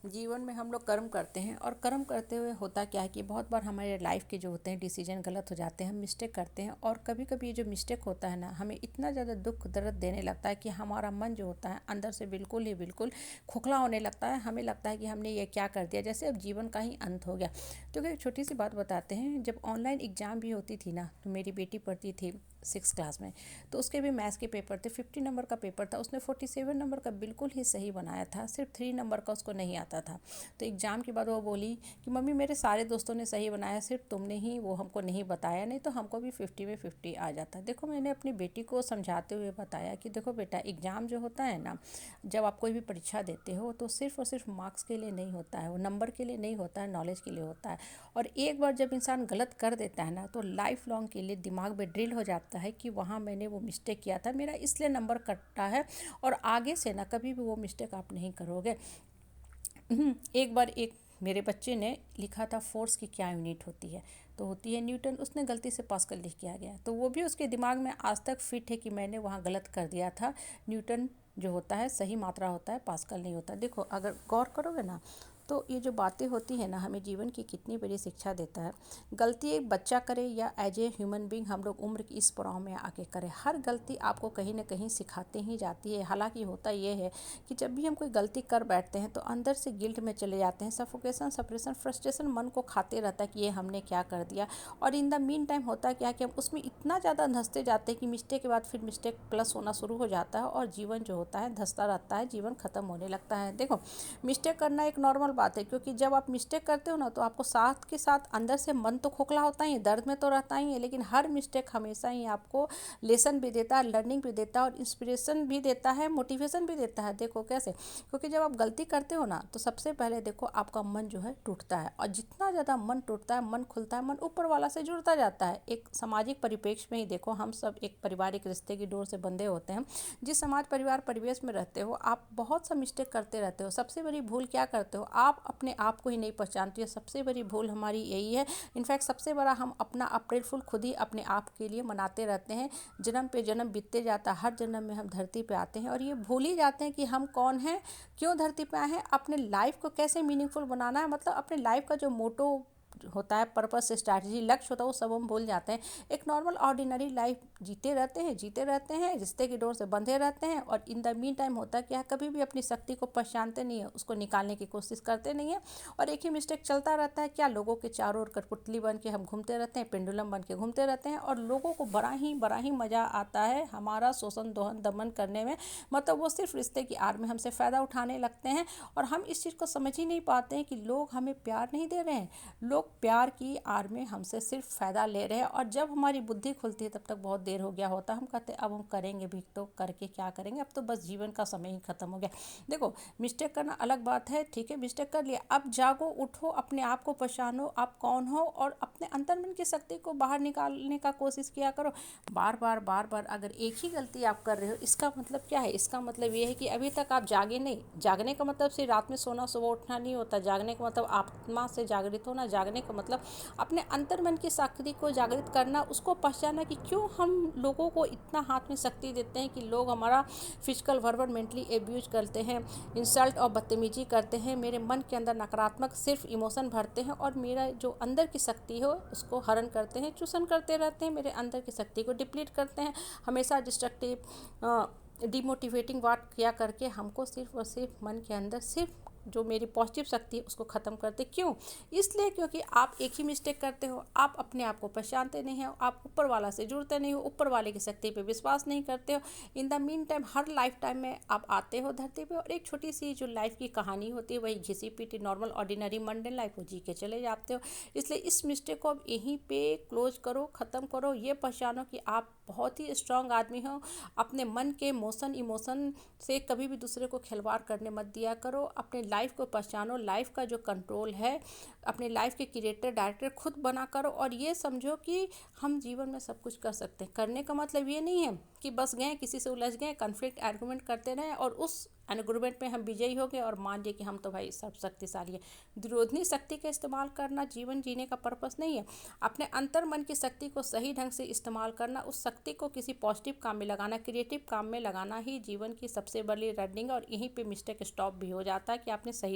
जीवन में हम लोग कर्म करते हैं और कर्म करते हुए होता क्या है कि बहुत बार हमारे लाइफ के जो होते हैं डिसीजन गलत हो जाते हैं, हम मिस्टेक करते हैं। और कभी कभी ये जो मिस्टेक होता है ना, हमें इतना ज़्यादा दुख दर्द देने लगता है कि हमारा मन जो होता है अंदर से बिल्कुल ही बिल्कुल खोखला होने लगता है। हमें लगता है कि हमने ये क्या कर दिया, जैसे अब जीवन का ही अंत हो गया। तो एक छोटी सी बात बताते हैं, जब ऑनलाइन एग्ज़ाम भी होती थी ना, तो मेरी बेटी पढ़ती थी 6 क्लास में। तो उसके भी मैथ्स के पेपर थे, 50 नंबर का पेपर था। उसने 47 नंबर का बिल्कुल ही सही बनाया था, सिर्फ 3 नंबर का उसको नहीं आता था। तो एग्ज़ाम के बाद वो बोली कि मम्मी मेरे सारे दोस्तों ने सही बनाया, सिर्फ तुमने ही वो हमको नहीं बताया, नहीं तो हमको भी 50 में 50 आ जाता। देखो, मैंने अपनी बेटी को समझाते हुए बताया कि देखो बेटा, एग्ज़ाम जो होता है ना, जब आप कोई भी परीक्षा देते हो तो सिर्फ और सिर्फ मार्क्स के लिए नहीं होता है, वो नंबर के लिए नहीं होता है, नॉलेज के लिए होता है। और एक बार जब इंसान गलत कर देता है ना, तो लाइफ लॉन्ग के लिए दिमाग में ड्रिल हो जाता है कि वहाँ मैंने वो मिस्टेक किया था, मेरा इसलिए नंबर कटा है। और आगे से ना कभी भी वो मिस्टेक आप नहीं करोगे। एक बार एक मेरे बच्चे ने लिखा था फोर्स की क्या यूनिट होती है, तो होती है न्यूटन। उसने गलती से पास्कल लिख के आ गया, तो वो भी उसके दिमाग में आज तक फिट है कि मैंने वहाँ गलत कर दिया था। न्यूटन जो होता है सही मात्रा होता है, पास्कल नहीं होता। देखो, अगर गौर करोगे ना, तो ये जो बातें होती है ना, हमें जीवन की कितनी बड़ी शिक्षा देता है। गलती एक बच्चा करे या एज ए ह्यूमन बींग हम लोग उम्र की इस पड़ाव में आके करें, हर गलती आपको कहीं ना कहीं सिखाते ही जाती है। हालांकि होता ये है कि जब भी हम कोई गलती कर बैठते हैं तो अंदर से गिल्ट में चले जाते हैं, सफोकेशन, सप्रेशन, फ्रस्ट्रेशन मन को खाते रहता है कि ये हमने क्या कर दिया। और इन द मीन टाइम होता क्या है कि हम उसमें इतना ज़्यादा धंसते जाते हैं कि मिस्टेक के बाद फिर मिस्टेक प्लस होना शुरू हो जाता है और जीवन जो होता है धंसता रहता है, जीवन ख़त्म होने लगता है। देखो, मिस्टेक करना एक नॉर्मल बात है, क्योंकि जब आप मिस्टेक करते हो ना, तो आपको साथ के साथ अंदर से मन तो खोखला होता ही है, दर्द में तो रहता ही है, लेकिन हर मिस्टेक हमेशा ही आपको लेसन भी देता है, लर्निंग भी देता है और इंस्पिरेशन भी देता है, मोटिवेशन भी देता है। देखो कैसे, क्योंकि जब आप गलती करते हो ना, तो सबसे पहले देखो आपका मन जो है टूटता है, और जितना ज़्यादा मन टूटता है, मन खुलता है, मन ऊपर वाला से जुड़ता जाता है। एक सामाजिक परिप्रेक्ष्य में ही देखो, हम सब एक पारिवारिक रिश्ते की डोर से बंधे होते हैं। जिस समाज परिवार परिवेश में रहते हो, आप बहुत सा मिस्टेक करते रहते हो। सबसे बड़ी भूल क्या करते हो, आप अपने आप को ही नहीं पहचानते हो। सबसे बड़ी भूल हमारी यही है। इनफैक्ट सबसे बड़ा हम अपना अप्रैल फूल खुद ही अपने आप के लिए मनाते रहते हैं। जन्म पे जन्म बीतते जाता है, हर जन्म में हम धरती पे आते हैं और ये भूल ही जाते हैं कि हम कौन हैं, क्यों धरती पे आए हैं, अपने लाइफ को कैसे मीनिंगफुल बनाना है। मतलब अपने लाइफ का जो मोटो होता है, पर्पस, स्ट्रैटेजी, लक्ष्य होता है, वो सब हम भूल जाते हैं। एक नॉर्मल ऑर्डिनरी लाइफ जीते रहते हैं, रिश्ते की डोर से बंधे रहते हैं। और इन द मीन टाइम होता क्या है, कभी भी अपनी शक्ति को पहचानते नहीं है, उसको निकालने की कोशिश करते नहीं है। और एक ही मिस्टेक चलता रहता है, क्या लोगों के चारों ओर कठपुतली बन के हम घूमते रहते हैं, पेंडुलम बन के घूमते रहते हैं। और लोगों को बड़ा ही मज़ा आता है हमारा शोषण दोहन दमन करने में। मतलब वो सिर्फ रिश्ते की आड़ में हमसे फ़ायदा उठाने लगते हैं और हम इस चीज़ को समझ ही नहीं पाते हैं कि लोग हमें प्यार नहीं दे रहे हैं, लोग प्यार की आड़ में हमसे सिर्फ फ़ायदा ले रहे हैं। और जब हमारी बुद्धि खुलती है तब तक बहुत देर हो गया होता है। हम कहते हैं अब हम करेंगे भी तो करके क्या करेंगे, अब तो बस जीवन का समय ही ख़त्म हो गया। देखो, मिस्टेक करना अलग बात है, ठीक है, मिस्टेक कर लिया, अब जागो, उठो, अपने आप को पहचानो आप कौन हो और अपने अंतर्मन की शक्ति को बाहर निकालने का कोशिश किया करो। बार बार अगर एक ही गलती आप कर रहे हो, इसका मतलब क्या है, इसका मतलब ये है कि अभी तक आप जागे नहीं। जागने का मतलब सिर्फ रात में सोना सुबह उठना नहीं होता। जागने का मतलब आत्मा से जागृत होना। जागने का मतलब अपने अंतर्मन की शक्ति को जागृत करना, उसको पहचानना कि क्यों हम लोगों को इतना हाथ में शक्ति देते हैं कि लोग हमारा फिजिकल वर्बल मेंटली एब्यूज करते हैं, इंसल्ट और बदतमीजी करते हैं, मेरे मन के अंदर नकारात्मक सिर्फ इमोशन भरते हैं और मेरा जो अंदर की शक्ति हो उसको हरण करते हैं, चूषण करते रहते हैं, मेरे अंदर की शक्ति को डिप्लीट करते हैं। हमेशा डिस्ट्रक्टिव डिमोटिवेटिंग बात किया करके हमको सिर्फ और सिर्फ मन के अंदर सिर्फ जो मेरी पॉजिटिव शक्ति है उसको ख़त्म करते। क्यों? इसलिए क्योंकि आप एक ही मिस्टेक करते हो, आप अपने आप को पहचानते नहीं हो, आप ऊपर वाला से जुड़ते नहीं हो, ऊपर वाले की शक्ति पे विश्वास नहीं करते हो। In the mean time her life time में आप आते हो धरती पे और एक छोटी सी जो लाइफ की कहानी होती है, वही घिसी पीटी नॉर्मल ऑर्डिनरी मंडेन लाइफ वो जी के चले जाते हो। इसलिए इस मिस्टेक को अब यहीं पे क्लोज करो, ख़त्म करो। ये पहचानो कि आप बहुत ही स्ट्रांग आदमी हो। अपने मन के इमोशन से कभी भी दूसरे को खिलवाड़ करने मत दिया करो। अपने लाइफ को पहचानो, लाइफ का जो कंट्रोल है अपने लाइफ के क्रिएटर डायरेक्टर खुद बना करो। और ये समझो कि हम जीवन में सब कुछ कर सकते हैं। करने का मतलब ये नहीं है कि बस गए किसी से उलझ गए, कन्फ्लिक्ट आर्गूमेंट करते रहे और उस एग्रीमेंट में हम विजयी हो गए और मान लिए कि हम तो भाई सब शक्तिशाली है। विरोधी शक्ति का इस्तेमाल करना जीवन जीने का पर्पस नहीं है। अपने अंतर मन की शक्ति को सही ढंग से इस्तेमाल करना, उस शक्ति को किसी पॉजिटिव काम में लगाना, क्रिएटिव काम में लगाना ही जीवन की सबसे बड़ी रनिंग। और यहीं पे मिस्टेक स्टॉप भी हो जाता है कि आपने सही